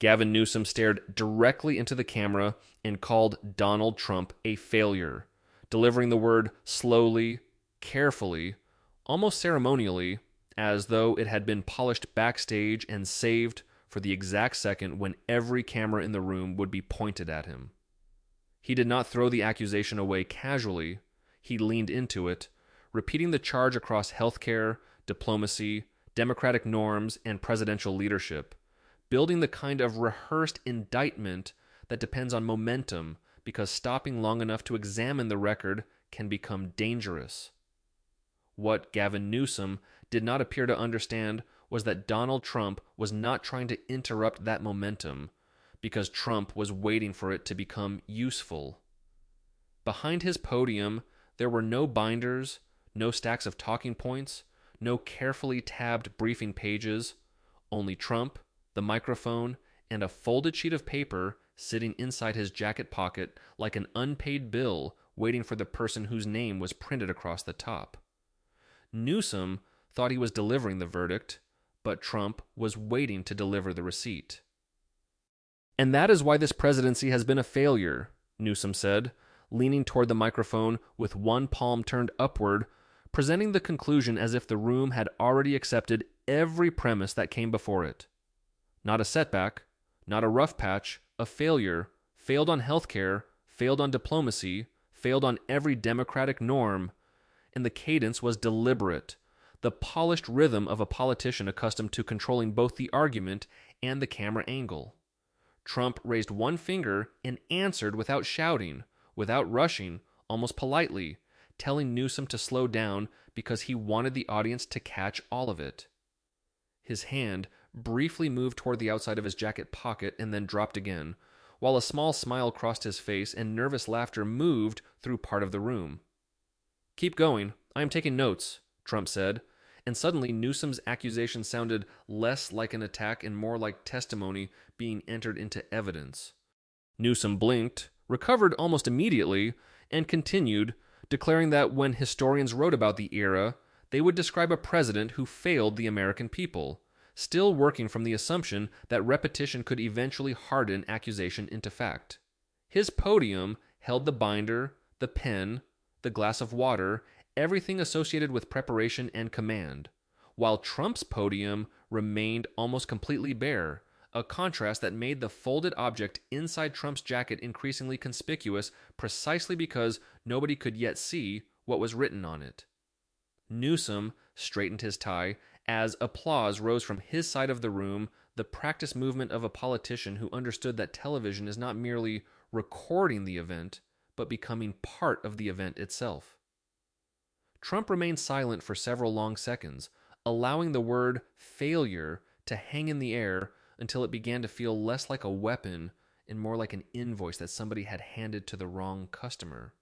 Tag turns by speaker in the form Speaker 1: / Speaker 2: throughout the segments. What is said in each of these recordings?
Speaker 1: Gavin Newsom stared directly into the camera and called Donald Trump a failure, delivering the word slowly, carefully, almost ceremonially, as though it had been polished backstage and saved for the exact second when every camera in the room would be pointed at him. He did not throw the accusation away casually. He leaned into it, repeating the charge across healthcare, diplomacy, democratic norms, and presidential leadership, building the kind of rehearsed indictment that depends on momentum because stopping long enough to examine the record can become dangerous. What Gavin Newsom did not appear to understand was that Donald Trump was not trying to interrupt that momentum because Trump was waiting for it to become useful. Behind his podium, there were no binders, no stacks of talking points, no carefully tabbed briefing pages, only Trump, the microphone, and a folded sheet of paper sitting inside his jacket pocket like an unpaid bill waiting for the person whose name was printed across the top. Newsom thought he was delivering the verdict, but Trump was waiting to deliver the receipt. "And that is why this presidency has been a failure," Newsom said, leaning toward the microphone with one palm turned upward, presenting the conclusion as if the room had already accepted every premise that came before it. Not a setback, not a rough patch, a failure, failed on healthcare, failed on diplomacy, failed on every democratic norm, and the cadence was deliberate, the polished rhythm of a politician accustomed to controlling both the argument and the camera angle. Trump raised one finger and answered without shouting, without rushing, almost politely, telling Newsom to slow down because he wanted the audience to catch all of it. His hand briefly moved toward the outside of his jacket pocket and then dropped again, while a small smile crossed his face and nervous laughter moved through part of the room. "Keep going. I am taking notes," Trump said, and suddenly Newsom's accusation sounded less like an attack and more like testimony being entered into evidence. Newsom blinked, recovered almost immediately, and continued, declaring that when historians wrote about the era, they would describe a president who failed the American people, still working from the assumption that repetition could eventually harden accusation into fact. His podium held the binder, the pen, the glass of water, everything associated with preparation and command, while Trump's podium remained almost completely bare, a contrast that made the folded object inside Trump's jacket increasingly conspicuous precisely because nobody could yet see what was written on it. Newsom straightened his tie as applause rose from his side of the room, the practiced movement of a politician who understood that television is not merely recording the event, but becoming part of the event itself. Trump remained silent for several long seconds, allowing the word failure to hang in the air until it began to feel less like a weapon and more like an invoice that somebody had handed to the wrong customer.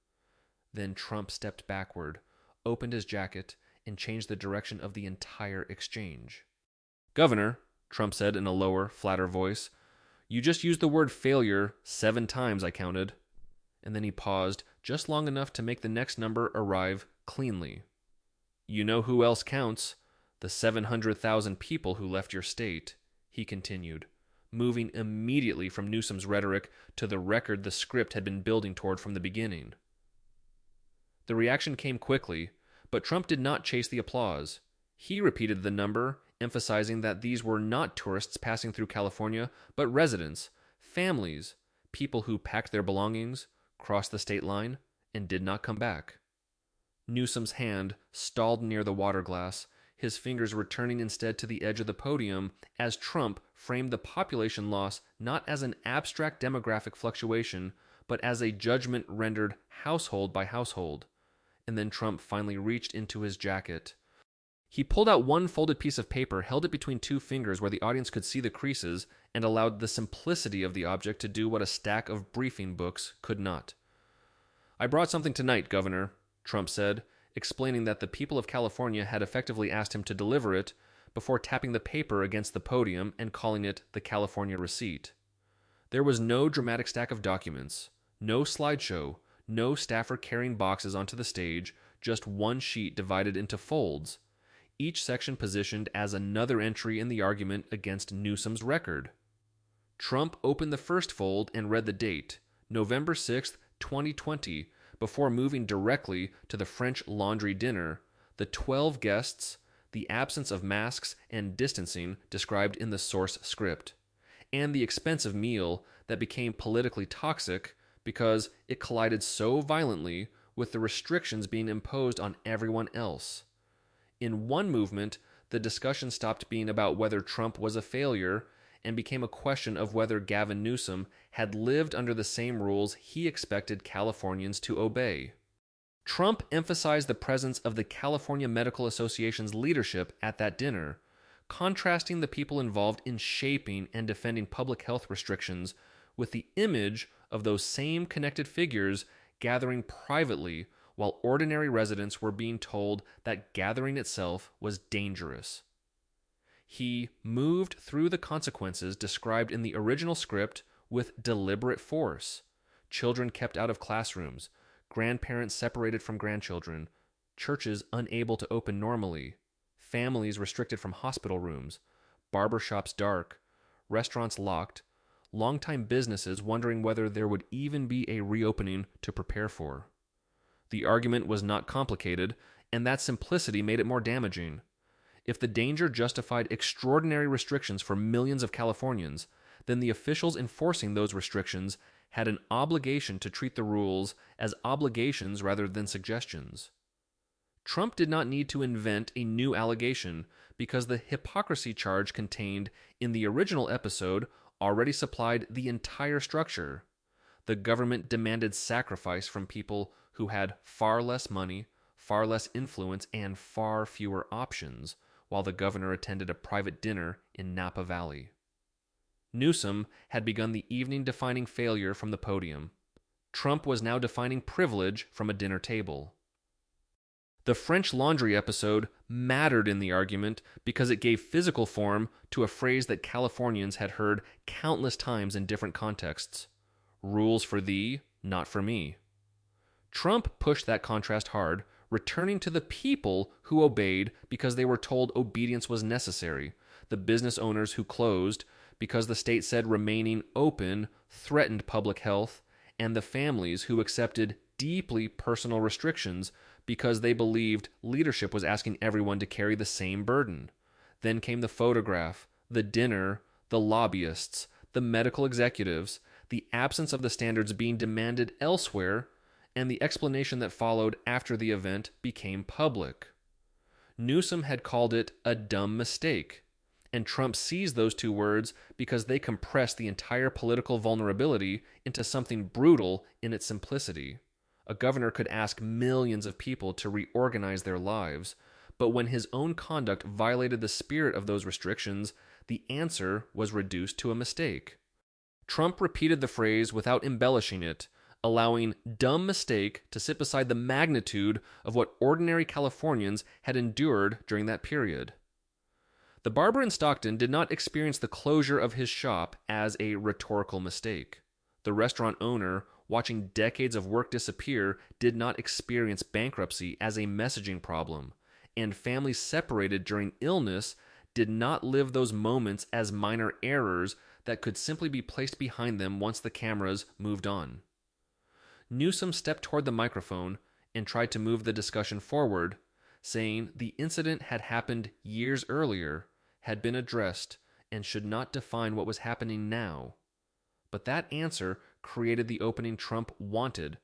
Speaker 1: Then Trump stepped backward, opened his jacket, and changed the direction of the entire exchange. "Governor," Trump said in a lower, flatter voice, "you just used the word failure 7 times, I counted." And then he paused just long enough to make the next number arrive cleanly. "You know who else counts? The 700,000 people who left your state," he continued, moving immediately from Newsom's rhetoric to the record the script had been building toward from the beginning. The reaction came quickly, but Trump did not chase the applause. He repeated the number, emphasizing that these were not tourists passing through California, but residents, families, people who packed their belongings, crossed the state line, and did not come back. Newsom's hand stalled near the water glass, his fingers returning instead to the edge of the podium as Trump framed the population loss not as an abstract demographic fluctuation, but as a judgment rendered household by household. And then Trump finally reached into his jacket. He pulled out one folded piece of paper, held it between 2 fingers where the audience could see the creases, and allowed the simplicity of the object to do what a stack of briefing books could not. "I brought something tonight, Governor," Trump said, explaining that the people of California had effectively asked him to deliver it before tapping the paper against the podium and calling it the California receipt. There was no dramatic stack of documents, no slideshow, no staffer carrying boxes onto the stage, just one sheet divided into folds, each section positioned as another entry in the argument against Newsom's record. Trump opened the first fold and read the date, November 6th, 2020, before moving directly to the French Laundry dinner, the 12 guests, the absence of masks and distancing described in the source script, and the expensive meal that became politically toxic because it collided so violently with the restrictions being imposed on everyone else. In one movement, the discussion stopped being about whether Trump was a failure and became a question of whether Gavin Newsom had lived under the same rules he expected Californians to obey. Trump emphasized the presence of the California Medical Association's leadership at that dinner, contrasting the people involved in shaping and defending public health restrictions with the image of those same connected figures gathering privately while ordinary residents were being told that gathering itself was dangerous. He moved through the consequences described in the original script with deliberate force. Children kept out of classrooms, grandparents separated from grandchildren, churches unable to open normally, families restricted from hospital rooms, barbershops dark, restaurants locked, longtime businesses wondering whether there would even be a reopening to prepare for. The argument was not complicated, and that simplicity made it more damaging. If the danger justified extraordinary restrictions for millions of Californians, then the officials enforcing those restrictions had an obligation to treat the rules as obligations rather than suggestions. Trump did not need to invent a new allegation because the hypocrisy charge contained in the original episode already supplied the entire structure. The government demanded sacrifice from people who had far less money, far less influence, and far fewer options, while the governor attended a private dinner in Napa Valley. Newsom had begun the evening defining failure from the podium. Trump was now defining privilege from a dinner table. The French Laundry episode mattered in the argument because it gave physical form to a phrase that Californians had heard countless times in different contexts. Rules for thee, not for me. Trump pushed that contrast hard, returning to the people who obeyed because they were told obedience was necessary, the business owners who closed because the state said remaining open threatened public health, and the families who accepted deeply personal restrictions because they believed leadership was asking everyone to carry the same burden. Then came the photograph, the dinner, the lobbyists, the medical executives, the absence of the standards being demanded elsewhere, and the explanation that followed after the event became public. Newsom had called it a dumb mistake, and Trump seized those two words because they compressed the entire political vulnerability into something brutal in its simplicity. A governor could ask millions of people to reorganize their lives, but when his own conduct violated the spirit of those restrictions, the answer was reduced to a mistake. Trump repeated the phrase without embellishing it, allowing dumb mistake to sit beside the magnitude of what ordinary Californians had endured during that period. The barber in Stockton did not experience the closure of his shop as a rhetorical mistake. The restaurant owner, watching decades of work disappear, did not experience bankruptcy as a messaging problem, and families separated during illness did not live those moments as minor errors that could simply be placed behind them once the cameras moved on. Newsom stepped toward the microphone and tried to move the discussion forward, saying the incident had happened years earlier, had been addressed, and should not define what was happening now. But that answer created the opening Trump wanted,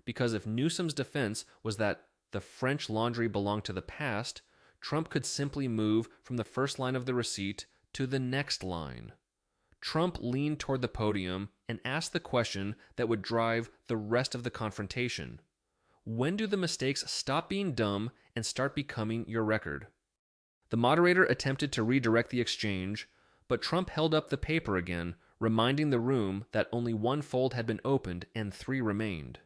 Speaker 1: because if Newsom's defense was that the French Laundry belonged to the past, Trump could simply move from the first line of the receipt to the next line. Trump leaned toward the podium and asked the question that would drive the rest of the confrontation. When do the mistakes stop being dumb and start becoming your record? The moderator attempted to redirect the exchange, but Trump held up the paper again, reminding the room that only one fold had been opened and 3 remained.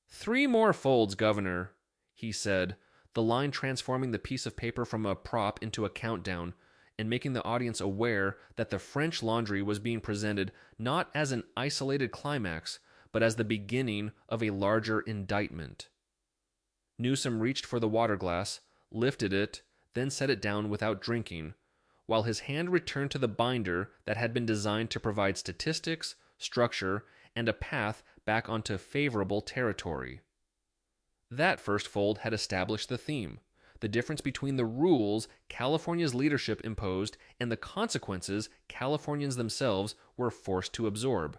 Speaker 1: 3 more folds, Governor, he said, the line transforming the piece of paper from a prop into a countdown and making the audience aware that the French Laundry was being presented not as an isolated climax, but as the beginning of a larger indictment. Newsom reached for the water glass, lifted it, then set it down without drinking, while his hand returned to the binder that had been designed to provide statistics, structure, and a path back onto favorable territory. That first fold had established the theme: the difference between the rules California's leadership imposed and the consequences Californians themselves were forced to absorb.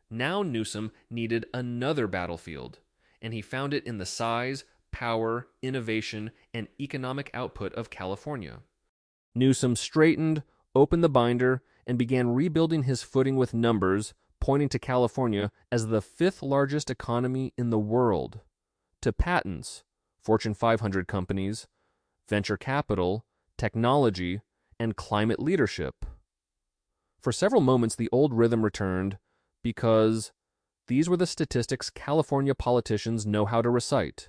Speaker 1: Now Newsom needed another battlefield, and he found it in the size, power, innovation, and economic output of California. Newsom straightened, opened the binder, and began rebuilding his footing with numbers, pointing to California as the fifth largest economy in the world, to patents, Fortune 500 companies, venture capital, technology, and climate leadership. For several moments, the old rhythm returned because these were the statistics California politicians know how to recite,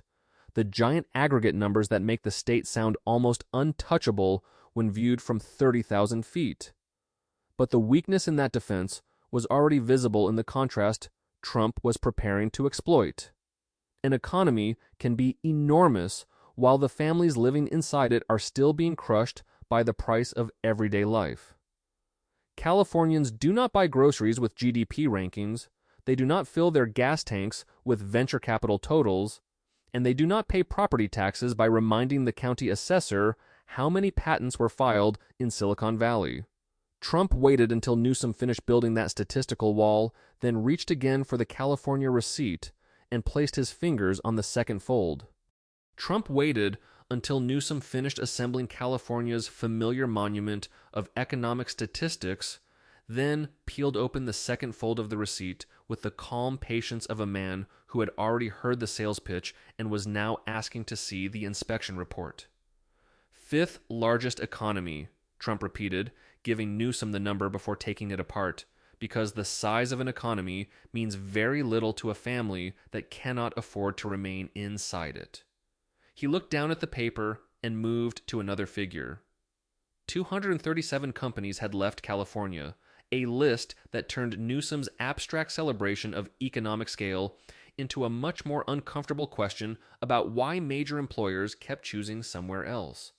Speaker 1: the giant aggregate numbers that make the state sound almost untouchable when viewed from 30,000 feet. But the weakness in that defense was already visible in the contrast Trump was preparing to exploit. An economy can be enormous while the families living inside it are still being crushed by the price of everyday life. Californians do not buy groceries with GDP rankings, they do not fill their gas tanks with venture capital totals, and they do not pay property taxes by reminding the county assessor how many patents were filed in Silicon Valley. Trump waited until Newsom finished building that statistical wall, then reached again for the California receipt and placed his fingers on the second fold. Trump waited until Newsom finished assembling California's familiar monument of economic statistics, then peeled open the second fold of the receipt with the calm patience of a man who had already heard the sales pitch and was now asking to see the inspection report. Fifth largest economy, Trump repeated, giving Newsom the number before taking it apart, because the size of an economy means very little to a family that cannot afford to remain inside it. He looked down at the paper and moved to another figure. 237 companies had left California, a list that turned Newsom's abstract celebration of economic scale into a much more uncomfortable question about why major employers kept choosing somewhere else.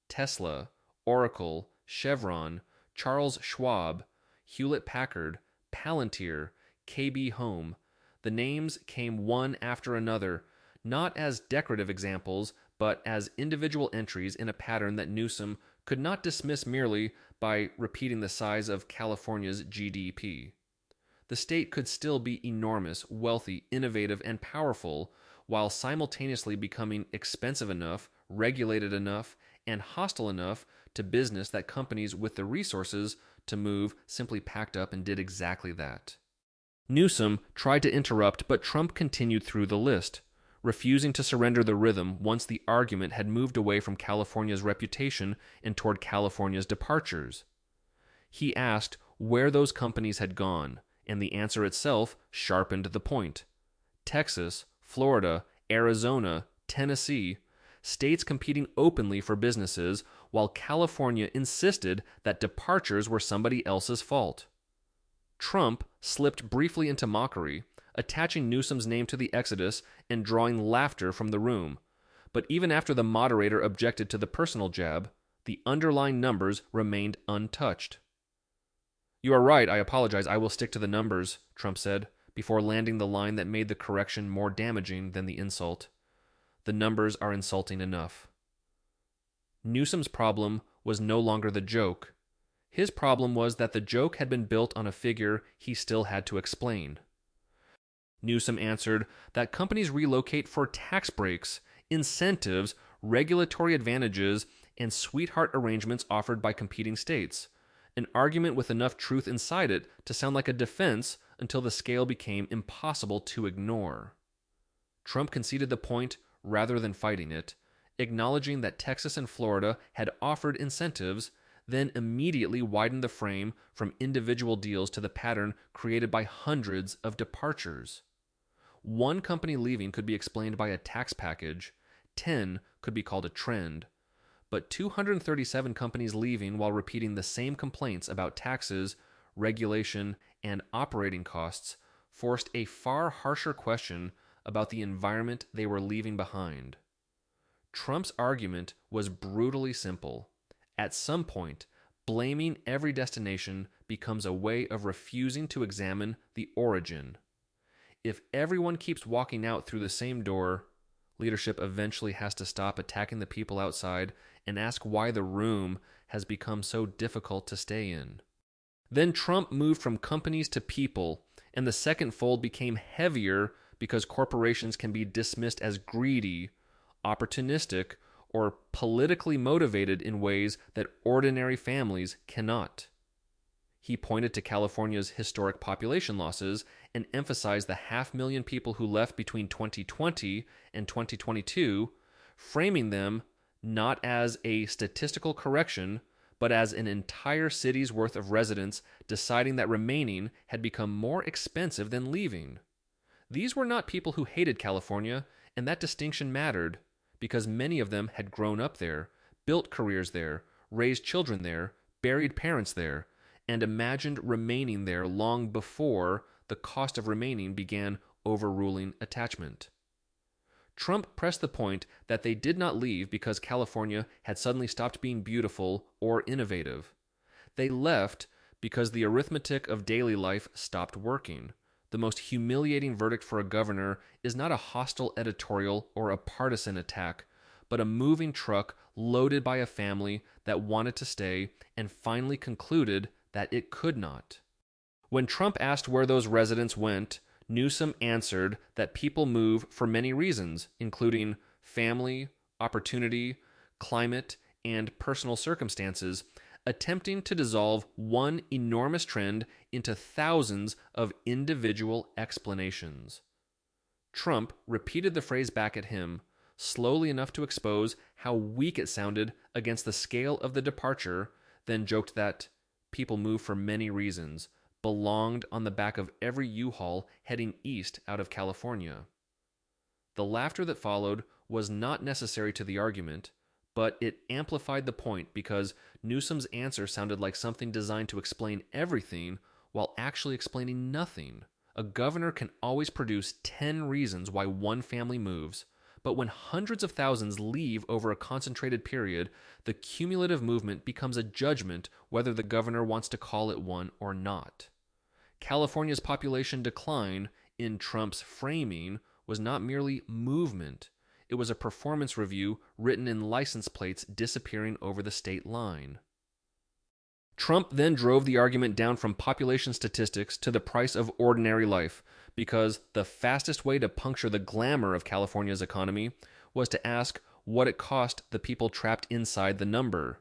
Speaker 1: Tesla, Oracle, Chevron, Charles Schwab, Hewlett-Packard, Palantir, KB Home. The names came one after another, not as decorative examples, but as individual entries in a pattern that Newsom could not dismiss merely by repeating the size of California's GDP. The state could still be enormous, wealthy, innovative, and powerful, while simultaneously becoming expensive enough, regulated enough, and hostile enough to business that companies with the resources to move simply packed up and did exactly that. Newsom tried to interrupt, but Trump continued through the list, refusing to surrender the rhythm once the argument had moved away from California's reputation and toward California's departures. He asked where those companies had gone, and the answer itself sharpened the point. Texas, Florida, Arizona, Tennessee, states competing openly for businesses, while California insisted that departures were somebody else's fault. Trump slipped briefly into mockery, attaching Newsom's name to the exodus and drawing laughter from the room. But even after the moderator objected to the personal jab, the underlying numbers remained untouched. "You are right, I apologize, I will stick to the numbers," Trump said, before landing the line that made the correction more damaging than the insult. "The numbers are insulting enough." Newsom's problem was no longer the joke. His problem was that the joke had been built on a figure he still had to explain. Newsom answered that companies relocate for tax breaks, incentives, regulatory advantages, and sweetheart arrangements offered by competing states, an argument with enough truth inside it to sound like a defense until the scale became impossible to ignore. Trump conceded the point rather than fighting it, acknowledging that Texas and Florida had offered incentives, then immediately widened the frame from individual deals to the pattern created by hundreds of departures. One company leaving could be explained by a tax package, 10 could be called a trend, but 237 companies leaving while repeating the same complaints about taxes, regulation, and operating costs forced a far harsher question about the environment they were leaving behind. Trump's argument was brutally simple. At some point, Blaming every destination becomes a way of refusing to examine the origin. If everyone keeps walking out through the same door, leadership eventually has to stop attacking the people outside and ask why the room has become so difficult to stay in. Then Trump moved from companies to people, and the second fold became heavier because corporations can be dismissed as greedy, opportunistic, or politically motivated in ways that ordinary families cannot. He pointed to California's historic population losses and emphasized the 500,000 people who left between 2020 and 2022, framing them not as a statistical correction, but as an entire city's worth of residents deciding that remaining had become more expensive than leaving. These were not people who hated California, and that distinction mattered because many of them had grown up there, built careers there, raised children there, buried parents there, and imagined remaining there long before the cost of remaining began overruling attachment. Trump pressed the point that they did not leave because California had suddenly stopped being beautiful or innovative. They left because the arithmetic of daily life stopped working. The most humiliating verdict for a governor is not a hostile editorial or a partisan attack, but a moving truck loaded by a family that wanted to stay and finally concluded that it could not. When Trump asked where those residents went, Newsom answered that people move for many reasons, including family, opportunity, climate, and personal circumstances, attempting to dissolve one enormous trend into thousands of individual explanations. Trump repeated the phrase back at him, slowly enough to expose how weak it sounded against the scale of the departure, then joked that people move for many reasons belonged on the back of every U-Haul heading east out of California. The laughter that followed was not necessary to the argument, but it amplified the point because Newsom's answer sounded like something designed to explain everything while actually explaining nothing. A governor can always produce 10 reasons why one family moves, but when hundreds of thousands leave over a concentrated period, the cumulative movement becomes a judgment whether the governor wants to call it one or not. California's population decline, in Trump's framing, was not merely movement. It was a performance review written in license plates disappearing over the state line. Trump then drove the argument down from population statistics to the price of ordinary life, because the fastest way to puncture the glamour of California's economy was to ask what it cost the people trapped inside the number.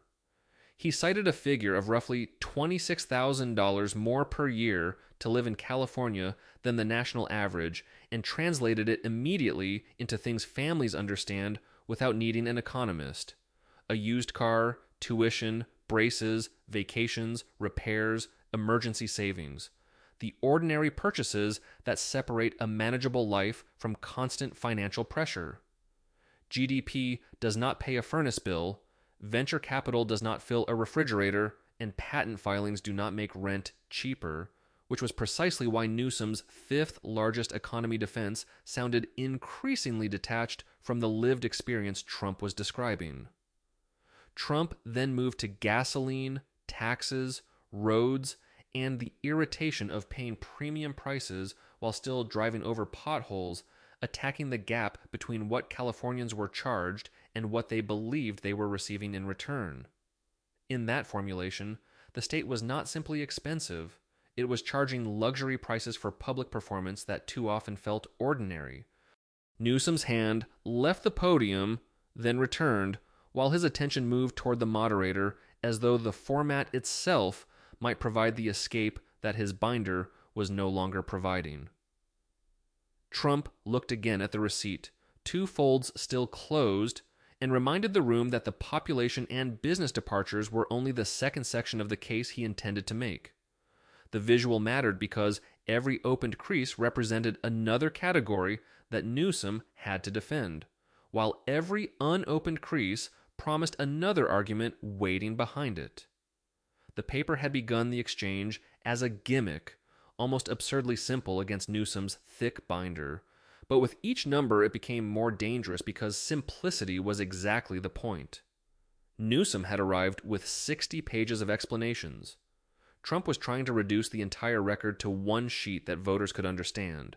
Speaker 1: He cited a figure of roughly $26,000 more per year to live in California than the national average and translated it immediately into things families understand without needing an economist. A used car, tuition, braces, vacations, repairs, emergency savings. The ordinary purchases that separate a manageable life from constant financial pressure. GDP does not pay a furnace bill, venture capital does not fill a refrigerator, and patent filings do not make rent cheaper, which was precisely why Newsom's fifth largest economy defense sounded increasingly detached from the lived experience Trump was describing. Trump then moved to gasoline, taxes, roads, and the irritation of paying premium prices while still driving over potholes, attacking the gap between what Californians were charged and what they believed they were receiving in return. In that formulation, the state was not simply expensive, it was charging luxury prices for public performance that too often felt ordinary. Newsom's hand left the podium, then returned, while his attention moved toward the moderator as though the format itself might provide the escape that his binder was no longer providing. Trump looked again at the receipt, two folds still closed, and reminded the room that the population and business departures were only the second section of the case he intended to make. The visual mattered because every opened crease represented another category that Newsom had to defend, while every unopened crease promised another argument waiting behind it. The paper had begun the exchange as a gimmick, almost absurdly simple against Newsom's thick binder, but with each number it became more dangerous because simplicity was exactly the point. Newsom had arrived with 60 pages of explanations. Trump was trying to reduce the entire record to one sheet that voters could understand.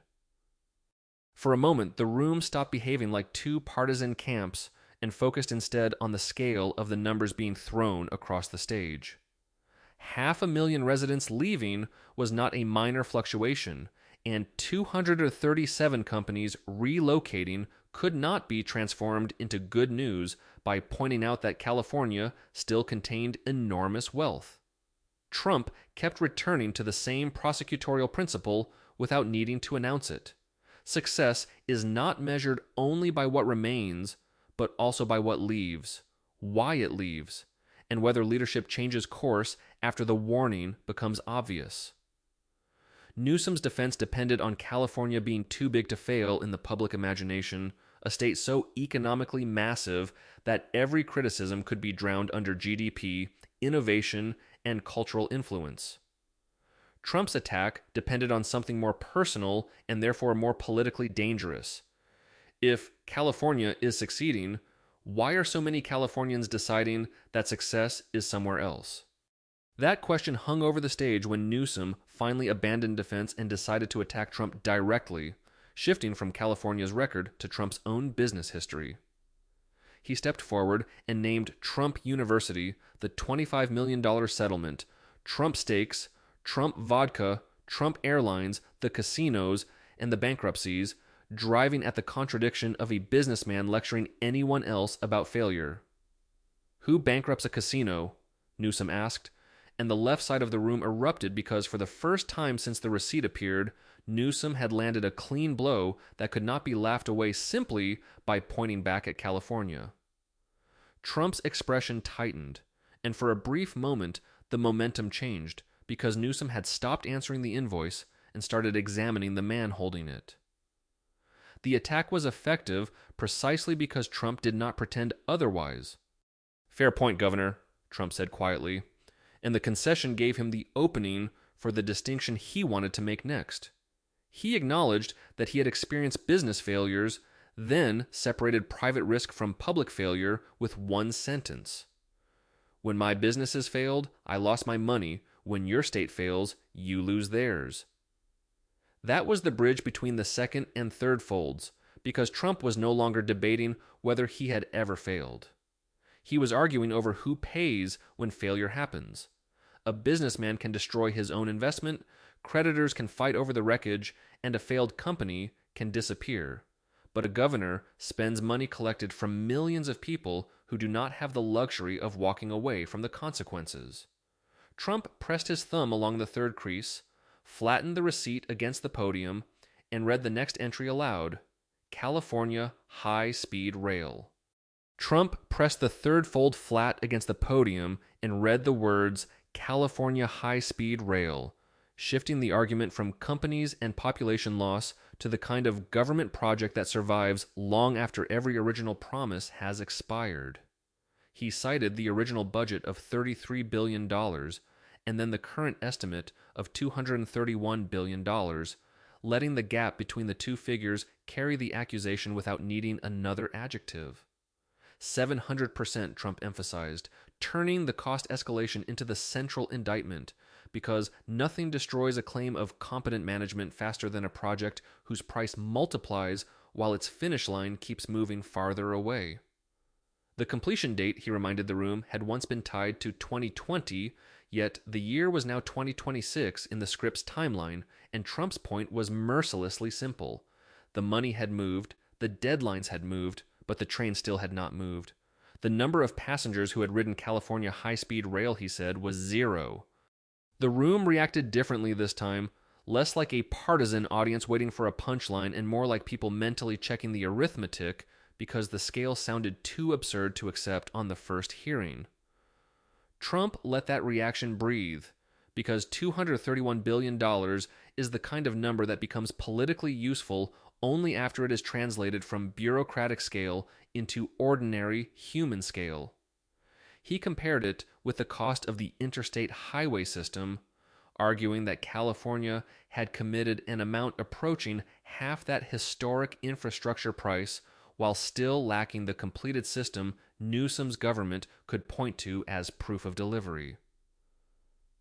Speaker 1: For a moment, the room stopped behaving like two partisan camps and focused instead on the scale of the numbers being thrown across the stage. 500,000 residents leaving was not a minor fluctuation, and 237 companies relocating could not be transformed into good news by pointing out that California still contained enormous wealth. Trump kept returning to the same prosecutorial principle without needing to announce it. Success is not measured only by what remains, but also by what leaves, why it leaves, and whether leadership changes course after the warning becomes obvious. Newsom's defense depended on California being too big to fail in the public imagination, a state so economically massive that every criticism could be drowned under GDP, innovation, and cultural influence. Trump's attack depended on something more personal and therefore more politically dangerous. If California is succeeding, why are so many Californians deciding that success is somewhere else? That question hung over the stage when Newsom finally abandoned defense and decided to attack Trump directly, shifting from California's record to Trump's own business history. He stepped forward and named Trump University, the $25 million settlement, Trump Steaks, Trump Vodka, Trump Airlines, the casinos, and the bankruptcies, driving at the contradiction of a businessman lecturing anyone else about failure. "Who bankrupts a casino?" Newsom asked, and the left side of the room erupted because for the first time since the receipt appeared, Newsom had landed a clean blow that could not be laughed away simply by pointing back at California. Trump's expression tightened, and for a brief moment the momentum changed because Newsom had stopped answering the invoice and started examining the man holding it. The attack was effective precisely because Trump did not pretend otherwise. "Fair point, Governor," Trump said quietly, and the concession gave him the opening for the distinction he wanted to make next. He acknowledged that he had experienced business failures, then separated private risk from public failure with one sentence. "When my businesses failed, I lost my money. When your state fails, you lose theirs." That was the bridge between the second and third folds, because Trump was no longer debating whether he had ever failed. He was arguing over who pays when failure happens. A businessman can destroy his own investment, creditors can fight over the wreckage, and a failed company can disappear. But a governor spends money collected from millions of people who do not have the luxury of walking away from the consequences. Trump pressed his thumb along the third crease, flattened the receipt against the podium, and read the next entry aloud: California High-Speed Rail. Trump pressed the third fold flat against the podium and read the words California High-Speed Rail, shifting the argument from companies and population loss to the kind of government project that survives long after every original promise has expired. He cited the original budget of $33 billion and then the current estimate of $231 billion, letting the gap between the two figures carry the accusation without needing another adjective. 700%, Trump emphasized, turning the cost escalation into the central indictment, because nothing destroys a claim of competent management faster than a project whose price multiplies while its finish line keeps moving farther away. The completion date, he reminded the room, had once been tied to 2020, yet the year was now 2026 in the script's timeline, and Trump's point was mercilessly simple. The money had moved, the deadlines had moved, but the train still had not moved. The number of passengers who had ridden California high-speed rail, he said, was 0. The room reacted differently this time, less like a partisan audience waiting for a punchline and more like people mentally checking the arithmetic because the scale sounded too absurd to accept on the first hearing. Trump let that reaction breathe, because $231 billion is the kind of number that becomes politically useful only after it is translated from bureaucratic scale into ordinary human scale. He compared it with the cost of the interstate highway system, arguing that California had committed an amount approaching half that historic infrastructure price while still lacking the completed system Newsom's government could point to as proof of delivery.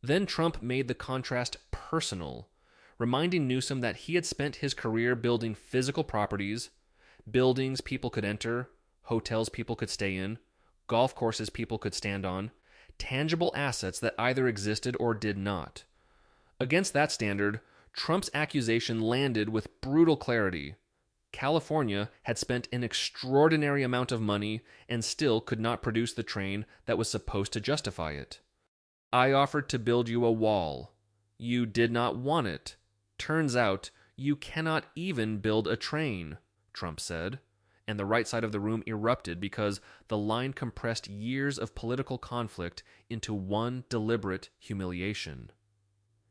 Speaker 1: Then Trump made the contrast personal, reminding Newsom that he had spent his career building physical properties, buildings people could enter, hotels people could stay in, golf courses people could stand on, tangible assets that either existed or did not. Against that standard, Trump's accusation landed with brutal clarity. California had spent an extraordinary amount of money and still could not produce the train that was supposed to justify it. I offered to build you a wall. You did not want it. Turns out you cannot even build a train, Trump said, and the right side of the room erupted because the line compressed years of political conflict into one deliberate humiliation.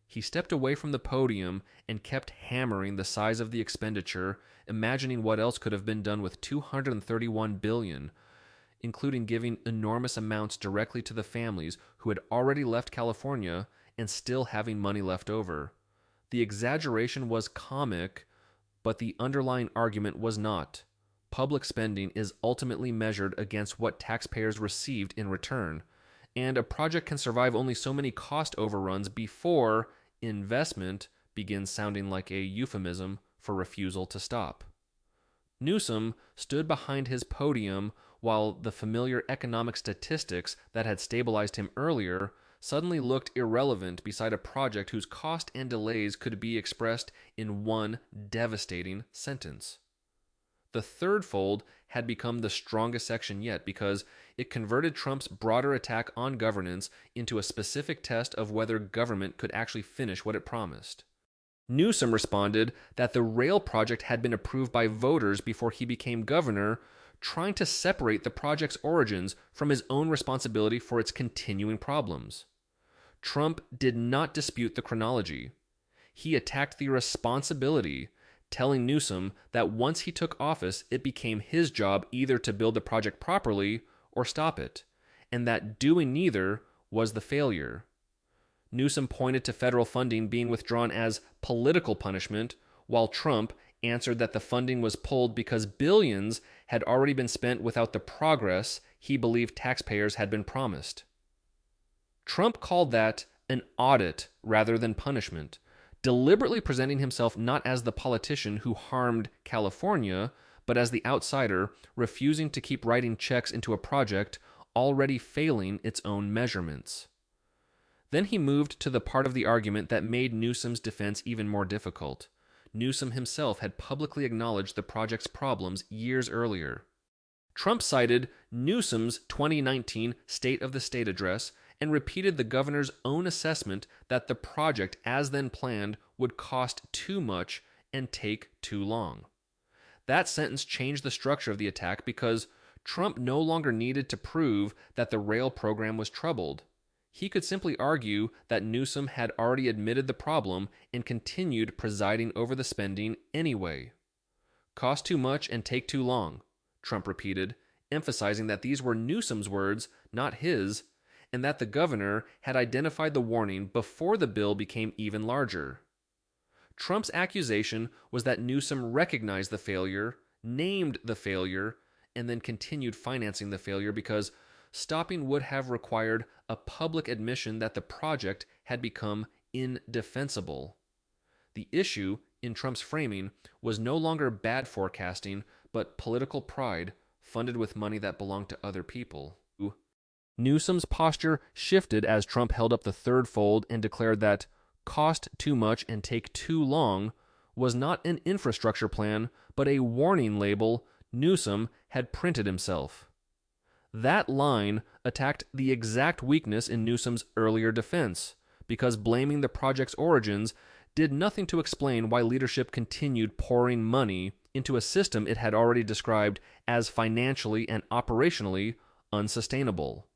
Speaker 1: He stepped away from the podium and kept hammering the size of the expenditure, imagining what else could have been done with $231 billion, including giving enormous amounts directly to the families who had already left California and still having money left over. The exaggeration was comic, but the underlying argument was not. Public spending is ultimately measured against what taxpayers received in return, and a project can survive only so many cost overruns before investment begins sounding like a euphemism for refusal to stop. Newsom stood behind his podium while the familiar economic statistics that had stabilized him earlier suddenly looked irrelevant beside a project whose cost and delays could be expressed in one devastating sentence. The third fold had become the strongest section yet because it converted Trump's broader attack on governance into a specific test of whether government could actually finish what it promised. Newsom responded that the rail project had been approved by voters before he became governor, trying to separate the project's origins from his own responsibility for its continuing problems. Trump did not dispute the chronology. He attacked the responsibility, telling Newsom that once he took office, it became his job either to build the project properly or stop it, and that doing neither was the failure. Newsom pointed to federal funding being withdrawn as political punishment, while Trump answered that the funding was pulled because billions had already been spent without the progress he believed taxpayers had been promised. Trump called that an audit rather than punishment, deliberately presenting himself not as the politician who harmed California, but as the outsider refusing to keep writing checks into a project already failing its own measurements. Then he moved to the part of the argument that made Newsom's defense even more difficult. Newsom himself had publicly acknowledged the project's problems years earlier. Trump cited Newsom's 2019 State of the State address and repeated the governor's own assessment that the project, as then planned, would cost too much and take too long. That sentence changed the structure of the attack because Trump no longer needed to prove that the rail program was troubled. He could simply argue that Newsom had already admitted the problem and continued presiding over the spending anyway. Cost too much and take too long, Trump repeated, emphasizing that these were Newsom's words, not his, and that the governor had identified the warning before the bill became even larger. Trump's accusation was that Newsom recognized the failure, named the failure, and then continued financing the failure because stopping would have required a public admission that the project had become indefensible. The issue, in Trump's framing, was no longer bad forecasting, but political pride funded with money that belonged to other people. Newsom's posture shifted as Trump held up the third fold and declared that cost too much and take too long was not an infrastructure plan, but a warning label Newsom had printed himself. That line attacked the exact weakness in Newsom's earlier defense, because blaming the project's origins did nothing to explain why leadership continued pouring money into a system it had already described as financially and operationally unsustainable.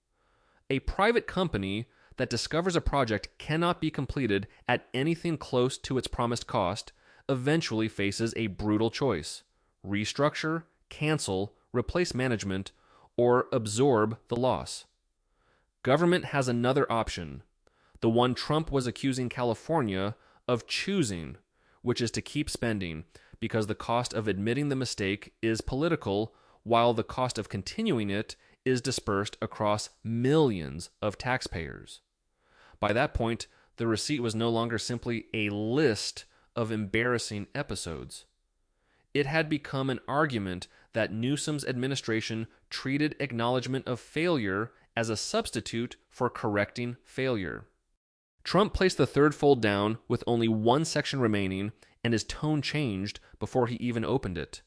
Speaker 1: A private company that discovers a project cannot be completed at anything close to its promised cost eventually faces a brutal choice: restructure, cancel, replace management, or absorb the loss. Government has another option, the one Trump was accusing California of choosing, which is to keep spending because the cost of admitting the mistake is political, while the cost of continuing it is dispersed across millions of taxpayers. By that point, the receipt was no longer simply a list of embarrassing episodes. It had become an argument that Newsom's administration treated acknowledgement of failure as a substitute for correcting failure. Trump placed the third fold down with only one section remaining, and his tone changed before he even opened it.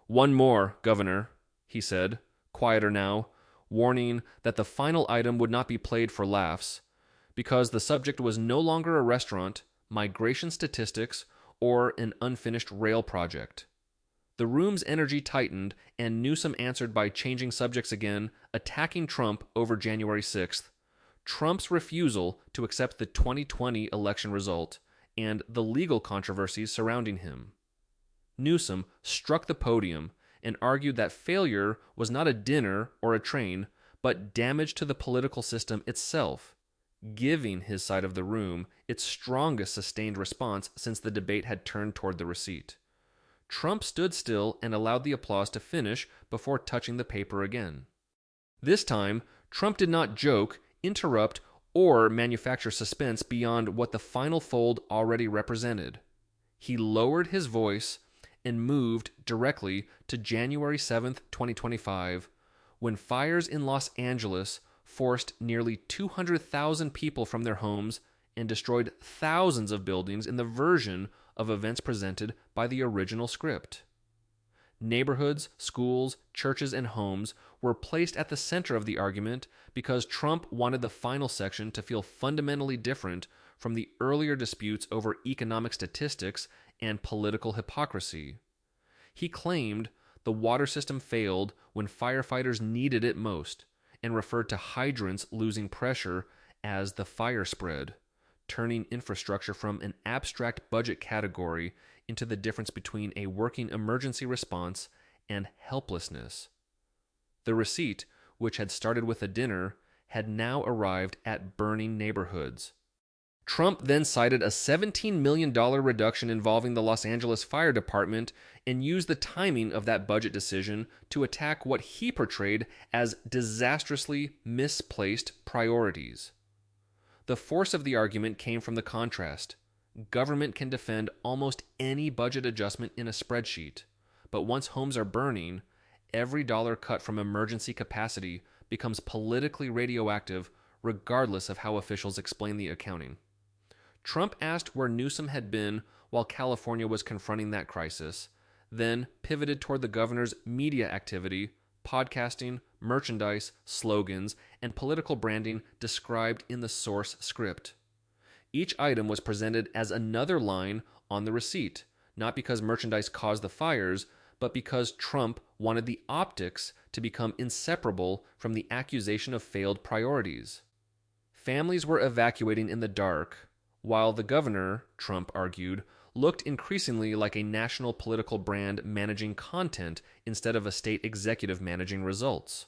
Speaker 1: "One more, Governor," he said, quieter now, warning that the final item would not be played for laughs, because the subject was no longer a restaurant, migration statistics, or an unfinished rail project. The room's energy tightened, and Newsom answered by changing subjects again, attacking Trump over January 6th, Trump's refusal to accept the 2020 election result, and the legal controversies surrounding him. Newsom struck the podium and argued that failure was not a dinner or a train, but damage to the political system itself, giving his side of the room its strongest sustained response since the debate had turned toward the receipt. Trump stood still and allowed the applause to finish before touching the paper again. This time, Trump did not joke, interrupt, or manufacture suspense beyond what the final fold already represented. He lowered his voice and moved directly to January 7th, 2025, when fires in Los Angeles forced nearly 200,000 people from their homes and destroyed thousands of buildings in the version of events presented by the original script. Neighborhoods, schools, churches, and homes were placed at the center of the argument because Trump wanted the final section to feel fundamentally different from the earlier disputes over economic statistics and political hypocrisy. He claimed the water system failed when firefighters needed it most, and referred to hydrants losing pressure as the fire spread, turning infrastructure from an abstract budget category into the difference between a working emergency response and helplessness. The receipt, which had started with a dinner, had now arrived at burning neighborhoods. Trump then cited a $17 million reduction involving the Los Angeles Fire Department and used the timing of that budget decision to attack what he portrayed as disastrously misplaced priorities. The force of the argument came from the contrast. Government can defend almost any budget adjustment in a spreadsheet, but once homes are burning, every dollar cut from emergency capacity becomes politically radioactive regardless of how officials explain the accounting. Trump asked where Newsom had been while California was confronting that crisis, then pivoted toward the governor's media activity, podcasting, merchandise, slogans, and political branding described in the source script. Each item was presented as another line on the receipt, not because merchandise caused the fires, but because Trump wanted the optics to become inseparable from the accusation of failed priorities. Families were evacuating in the dark, while the governor, Trump argued, looked increasingly like a national political brand managing content instead of a state executive managing results.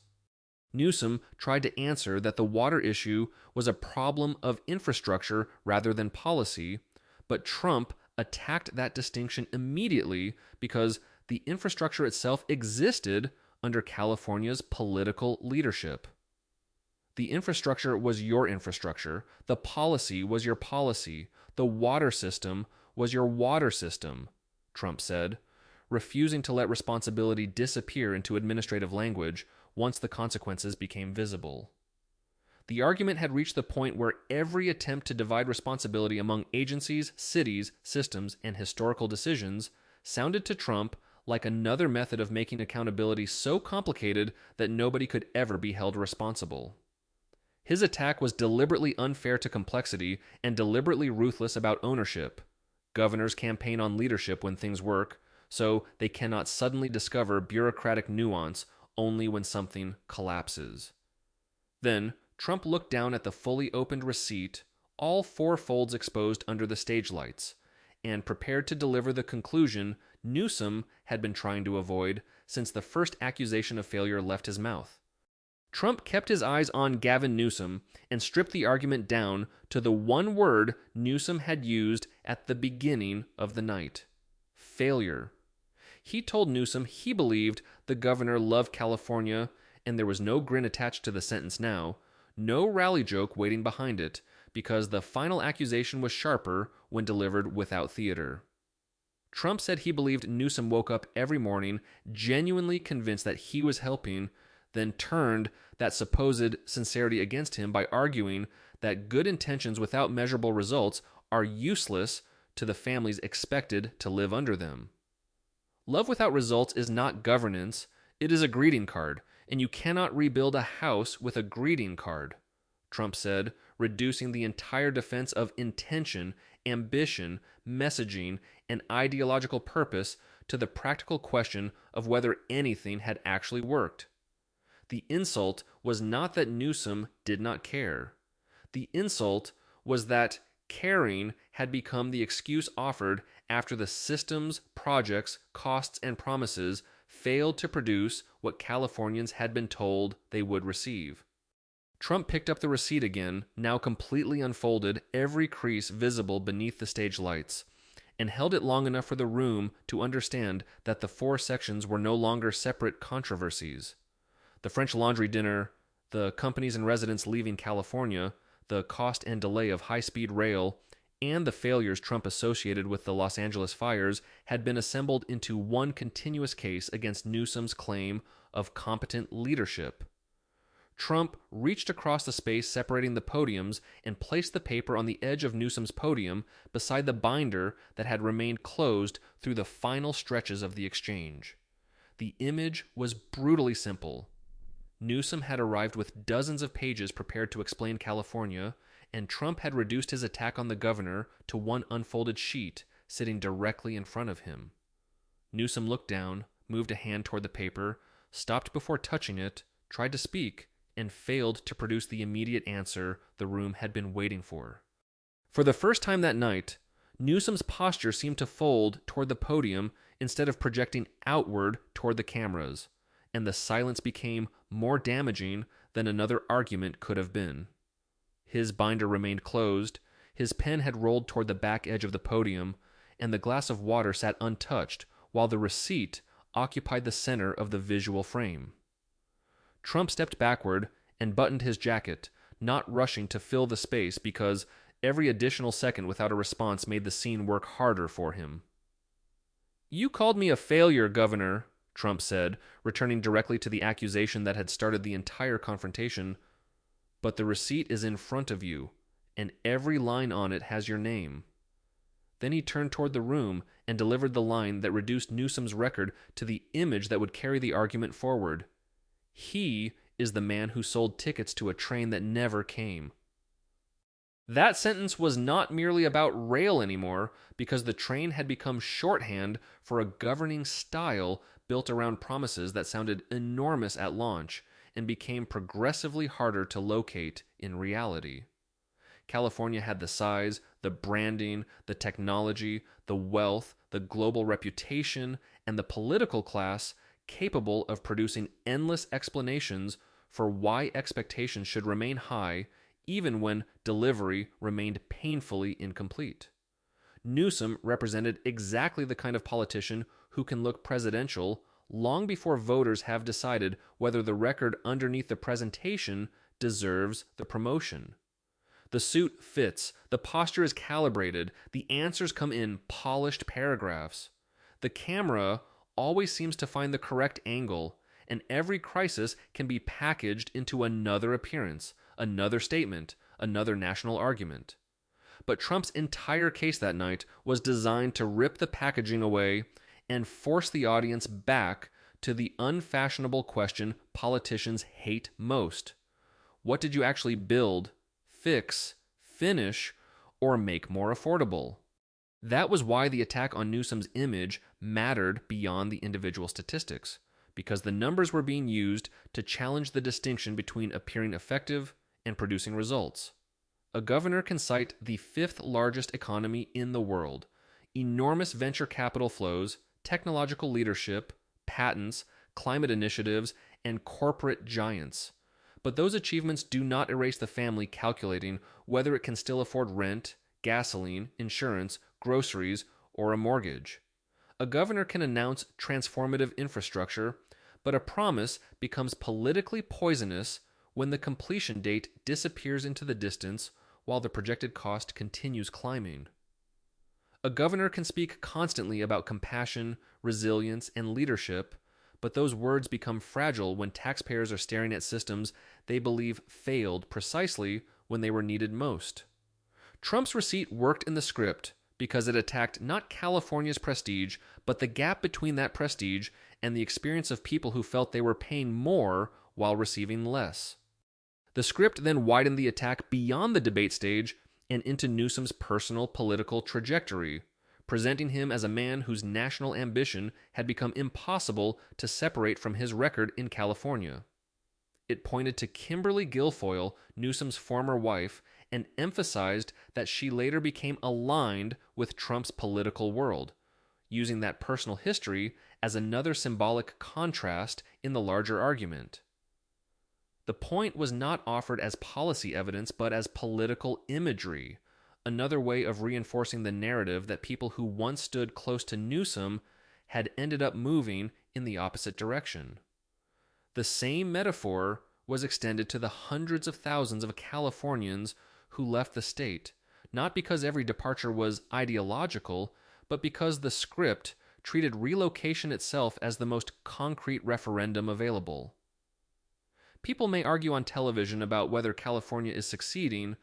Speaker 1: Newsom tried to answer that the water issue was a problem of infrastructure rather than policy, but Trump attacked that distinction immediately because the infrastructure itself existed under California's political leadership. The infrastructure was your infrastructure. The policy was your policy. The water system was your water system, Trump said, refusing to let responsibility disappear into administrative language once the consequences became visible. The argument had reached the point where every attempt to divide responsibility among agencies, cities, systems, and historical decisions sounded to Trump like another method of making accountability so complicated that nobody could ever be held responsible. His attack was deliberately unfair to complexity and deliberately ruthless about ownership. Governors campaign on leadership when things work, so they cannot suddenly discover bureaucratic nuance only when something collapses. Then, Trump looked down at the fully opened receipt, all four folds exposed under the stage lights, and prepared to deliver the conclusion Newsom had been trying to avoid since the first accusation of failure left his mouth. Trump kept his eyes on Gavin Newsom and stripped the argument down to the one word Newsom had used at the beginning of the night: failure. He told Newsom he believed the governor loved California and there was no grin attached to the sentence now, no rally joke waiting behind it, because the final accusation was sharper when delivered without theater. Trump said he believed Newsom woke up every morning genuinely convinced that he was helping, then turned that supposed sincerity against him by arguing that good intentions without measurable results are useless to the families expected to live under them. Love without results is not governance, it is a greeting card, and you cannot rebuild a house with a greeting card, Trump said, reducing the entire defense of intention, ambition, messaging, and ideological purpose to the practical question of whether anything had actually worked. The insult was not that Newsom did not care. The insult was that caring had become the excuse offered after the systems, projects, costs, and promises failed to produce what Californians had been told they would receive. Trump picked up the receipt again, now completely unfolded, every crease visible beneath the stage lights, and held it long enough for the room to understand that the four sections were no longer separate controversies. The French Laundry dinner, the companies and residents leaving California, the cost and delay of high-speed rail, and the failures Trump associated with the Los Angeles fires had been assembled into one continuous case against Newsom's claim of competent leadership. Trump reached across the space separating the podiums and placed the paper on the edge of Newsom's podium beside the binder that had remained closed through the final stretches of the exchange. The image was brutally simple. Newsom had arrived with dozens of pages prepared to explain California, and Trump had reduced his attack on the governor to one unfolded sheet sitting directly in front of him. Newsom looked down, moved a hand toward the paper, stopped before touching it, tried to speak, and failed to produce the immediate answer the room had been waiting for. For the first time that night, Newsom's posture seemed to fold toward the podium instead of projecting outward toward the cameras, and the silence became more damaging than another argument could have been. His binder remained closed, his pen had rolled toward the back edge of the podium, and the glass of water sat untouched, while the receipt occupied the center of the visual frame. Trump stepped backward and buttoned his jacket, not rushing to fill the space because every additional second without a response made the scene work harder for him. "You called me a failure, Governor," Trump said, returning directly to the accusation that had started the entire confrontation. "But the receipt is in front of you, and every line on it has your name." Then he turned toward the room and delivered the line that reduced Newsom's record to the image that would carry the argument forward. He is the man who sold tickets to a train that never came. That sentence was not merely about rail anymore, because the train had become shorthand for a governing style built around promises that sounded enormous at launch and became progressively harder to locate in reality. California had the size, the branding, the technology, the wealth, the global reputation, and the political class capable of producing endless explanations for why expectations should remain high even when delivery remained painfully incomplete. Newsom represented exactly the kind of politician who can look presidential long before voters have decided whether the record underneath the presentation deserves the promotion. The suit fits, the posture is calibrated, the answers come in polished paragraphs. The camera always seems to find the correct angle, and every crisis can be packaged into another appearance, another statement, another national argument. But Trump's entire case that night was designed to rip the packaging away and force the audience back to the unfashionable question politicians hate most. What did you actually build, fix, finish, or make more affordable? That was why the attack on Newsom's image mattered beyond the individual statistics, because the numbers were being used to challenge the distinction between appearing effective and producing results. A governor can cite the fifth largest economy in the world, enormous venture capital flows, technological leadership, patents, climate initiatives, and corporate giants. But those achievements do not erase the family calculating whether it can still afford rent, gasoline, insurance, groceries, or a mortgage. A governor can announce transformative infrastructure, but a promise becomes politically poisonous when the completion date disappears into the distance while the projected cost continues climbing. A governor can speak constantly about compassion, resilience, and leadership, but those words become fragile when taxpayers are staring at systems they believe failed precisely when they were needed most. Trump's receipt worked in the script because it attacked not California's prestige, but the gap between that prestige and the experience of people who felt they were paying more while receiving less. The script then widened the attack beyond the debate stage and into Newsom's personal political trajectory, presenting him as a man whose national ambition had become impossible to separate from his record in California. It pointed to Kimberly Guilfoyle, Newsom's former wife, and emphasized that she later became aligned with Trump's political world, using that personal history as another symbolic contrast in the larger argument. The point was not offered as policy evidence, but as political imagery, another way of reinforcing the narrative that people who once stood close to Newsom had ended up moving in the opposite direction. The same metaphor was extended to the hundreds of thousands of Californians who left the state, not because every departure was ideological, but because the script treated relocation itself as the most concrete referendum available. People may argue on television about whether California is succeeding,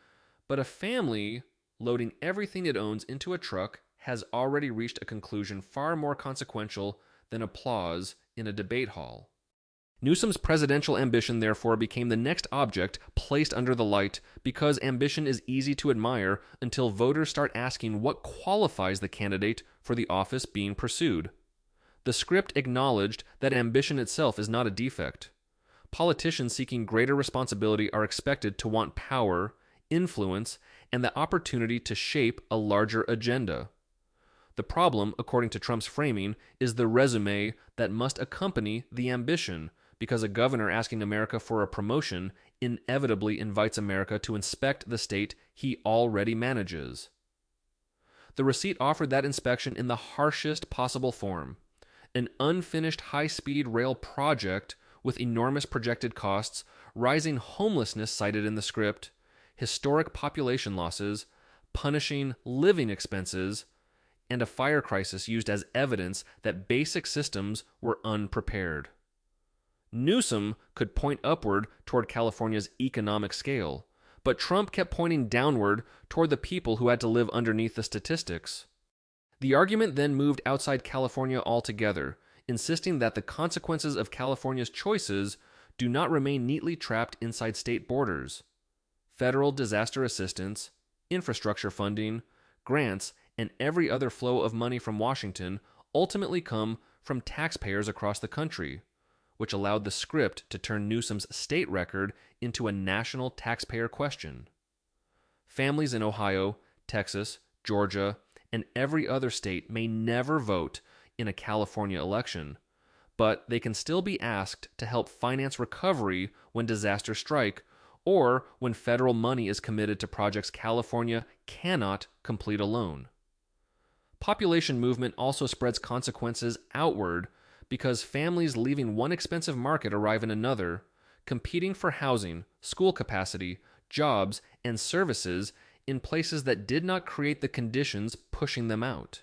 Speaker 1: but a family loading everything it owns into a truck has already reached a conclusion far more consequential than applause in a debate hall. Newsom's presidential ambition, therefore, became the next object placed under the light because ambition is easy to admire until voters start asking what qualifies the candidate for the office being pursued. The script acknowledged that ambition itself is not a defect. Politicians seeking greater responsibility are expected to want power, influence, and the opportunity to shape a larger agenda. The problem, according to Trump's framing, is the resume that must accompany the ambition, because a governor asking America for a promotion inevitably invites America to inspect the state he already manages. The receipt offered that inspection in the harshest possible form: an unfinished high-speed rail project with enormous projected costs, rising homelessness cited in the script, historic population losses, punishing living expenses, and a fire crisis used as evidence that basic systems were unprepared. Newsom could point upward toward California's economic scale, but Trump kept pointing downward toward the people who had to live underneath the statistics. The argument then moved outside California altogether, insisting that the consequences of California's choices do not remain neatly trapped inside state borders. Federal disaster assistance, infrastructure funding, grants, and every other flow of money from Washington ultimately come from taxpayers across the country, which allowed the script to turn Newsom's state record into a national taxpayer question. Families in Ohio, Texas, Georgia, and every other state may never vote in a California election, but they can still be asked to help finance recovery when disasters strike or when federal money is committed to projects California cannot complete alone. Population movement also spreads consequences outward because families leaving one expensive market arrive in another, competing for housing, school capacity, jobs, and services in places that did not create the conditions pushing them out.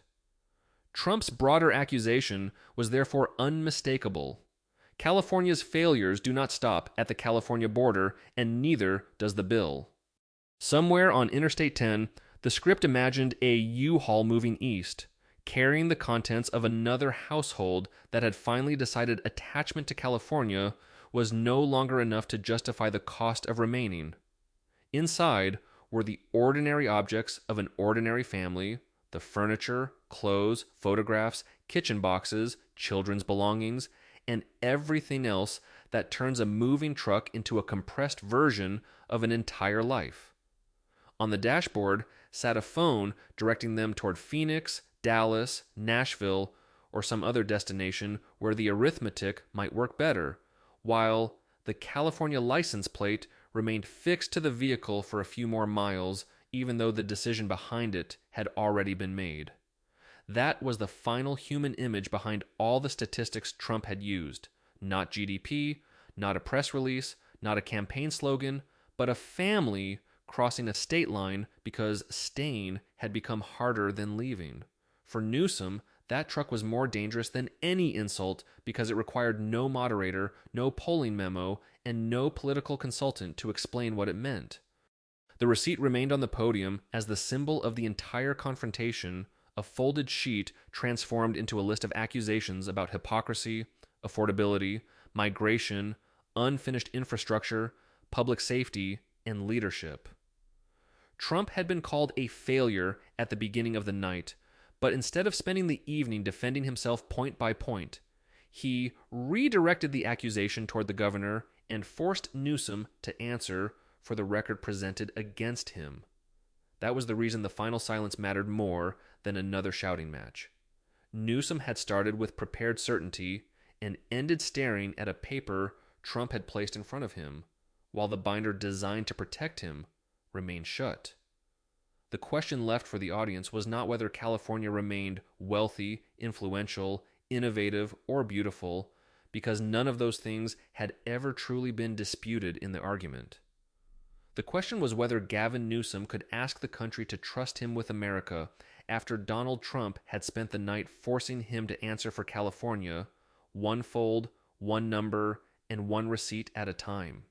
Speaker 1: Trump's broader accusation was therefore unmistakable. California's failures do not stop at the California border, and neither does the bill. Somewhere on Interstate 10, the script imagined a U-Haul moving east, carrying the contents of another household that had finally decided attachment to California was no longer enough to justify the cost of remaining. Inside were the ordinary objects of an ordinary family, the furniture, clothes, photographs, kitchen boxes, children's belongings, and everything else that turns a moving truck into a compressed version of an entire life. On the dashboard sat a phone directing them toward Phoenix, Dallas, Nashville, or some other destination where the arithmetic might work better, while the California license plate remained fixed to the vehicle for a few more miles, even though the decision behind it had already been made. That was the final human image behind all the statistics Trump had used, Not GDP, not a press release, not a campaign slogan, but a family crossing a state line because staying had become harder than leaving. For Newsom, that truck was more dangerous than any insult because it required no moderator, no polling memo, and no political consultant to explain what it meant. The receipt remained on the podium as the symbol of the entire confrontation, a folded sheet transformed into a list of accusations about hypocrisy, affordability, migration, unfinished infrastructure, public safety, and leadership. Trump had been called a failure at the beginning of the night, but instead of spending the evening defending himself point by point, he redirected the accusation toward the governor and forced Newsom to answer for the record presented against him. That was the reason the final silence mattered more than another shouting match. Newsom had started with prepared certainty and ended staring at a paper Trump had placed in front of him, while the binder designed to protect him remained shut. The question left for the audience was not whether California remained wealthy, influential, innovative, or beautiful, because none of those things had ever truly been disputed in the argument. The question was whether Gavin Newsom could ask the country to trust him with America after Donald Trump had spent the night forcing him to answer for California, one fold, one number, and one receipt at a time.